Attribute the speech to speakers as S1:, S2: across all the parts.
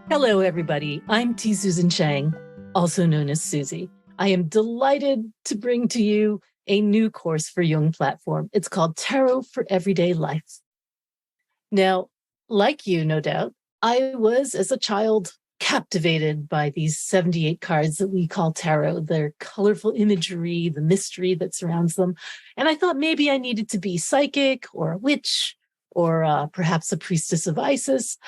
S1: Hello, everybody. I'm Susan Chang, also known as Susie. I am delighted to bring to you a new course for Jung platform. It's called Tarot for Everyday Life. Now, like you, no doubt, I was, as a child, captivated by these 78 cards that we call tarot, their colorful imagery, the mystery that surrounds them. And I thought maybe I needed to be psychic or a witch or perhaps a priestess of Isis.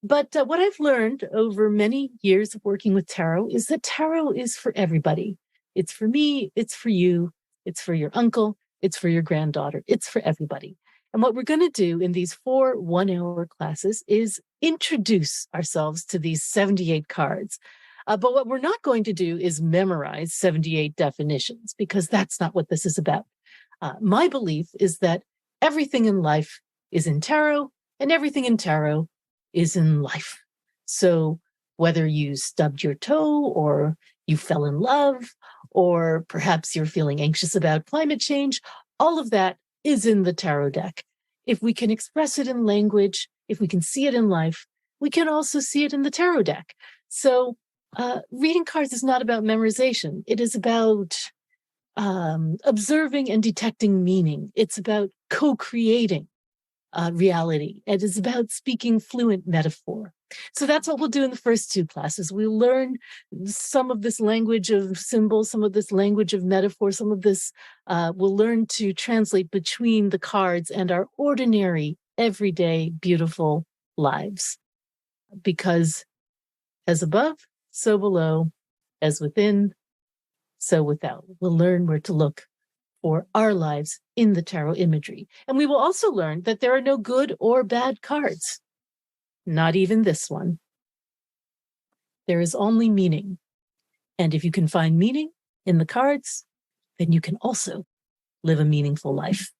S1: But what I've learned over many years of working with tarot is that tarot is for everybody. It's for me, it's for you, it's for your uncle, it's for your granddaughter, it's for everybody. And what we're going to do in these 4 one-hour classes is introduce ourselves to these 78 cards. But what we're not going to do is memorize 78 definitions, because that's not what this is about. My belief is that everything in life is in tarot, and everything in tarot is in life. So whether you stubbed your toe or you fell in love, or perhaps you're feeling anxious about climate change, all of that is in the tarot deck. If we can express it in language, if we can see it in life, we can also see it in the tarot deck. So reading cards is not about memorization. It is about observing and detecting meaning. It's about co-creating reality. It is about speaking fluent metaphor. So that's what we'll do in the first 2 classes. We'll learn some of this language of symbols, some of this language of metaphor, some of this we'll learn to translate between the cards and our ordinary, everyday, beautiful lives. Because as above, so below, as within, so without. We'll learn where to look for our lives in the tarot imagery. And we will also learn that there are no good or bad cards, not even this one. There is only meaning. And if you can find meaning in the cards, then you can also live a meaningful life.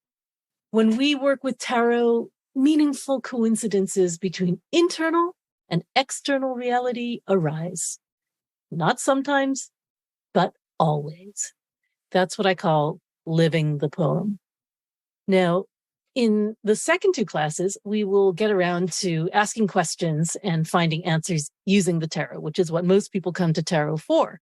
S1: When we work with tarot, meaningful coincidences between internal and external reality arise. Not sometimes, but always. That's what I call living the poem. Now, in the second 2 classes, we will get around to asking questions and finding answers using the tarot, which is what most people come to tarot for.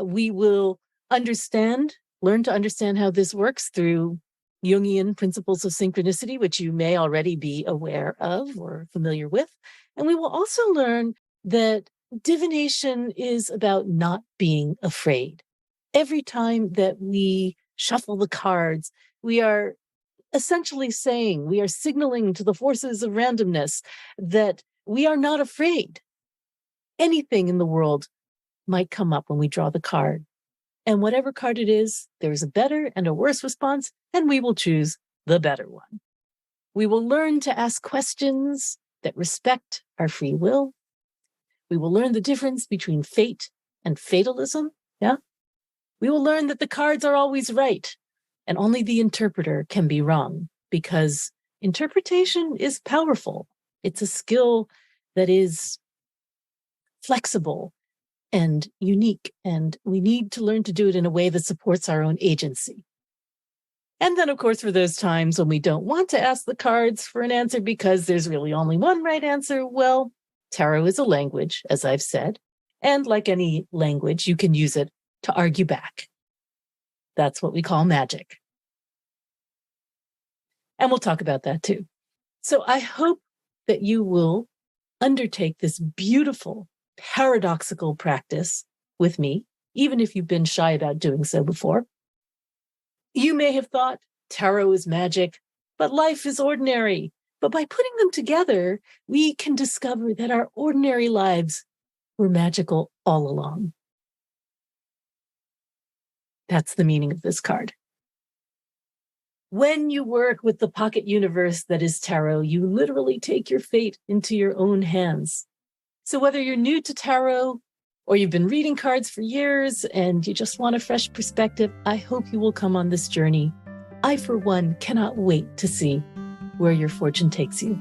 S1: We will learn to understand how this works through Jungian principles of synchronicity, which you may already be aware of or familiar with. And we will also learn that divination is about not being afraid. Every time that we shuffle the cards, we are essentially saying, we are signaling to the forces of randomness that we are not afraid. Anything in the world might come up when we draw the card. And whatever card it is, there's a better and a worse response, and we will choose the better one. We will learn to ask questions that respect our free will. We will learn the difference between fate and fatalism. Yeah. We will learn that the cards are always right, and only the interpreter can be wrong, because interpretation is powerful. It's a skill that is flexible and unique, and we need to learn to do it in a way that supports our own agency. And then, of course, for those times when we don't want to ask the cards for an answer because there's really only one right answer, well, tarot is a language, as I've said, and like any language, you can use it to argue back. That's what we call magic. And we'll talk about that too. So I hope that you will undertake this beautiful, paradoxical practice with me, even if you've been shy about doing so before. You may have thought tarot is magic, but life is ordinary. But by putting them together, we can discover that our ordinary lives were magical all along. That's the meaning of this card. When you work with the pocket universe that is tarot, you literally take your fate into your own hands. So whether you're new to tarot or you've been reading cards for years and you just want a fresh perspective, I hope you will come on this journey. I, for one, cannot wait to see where your fortune takes you.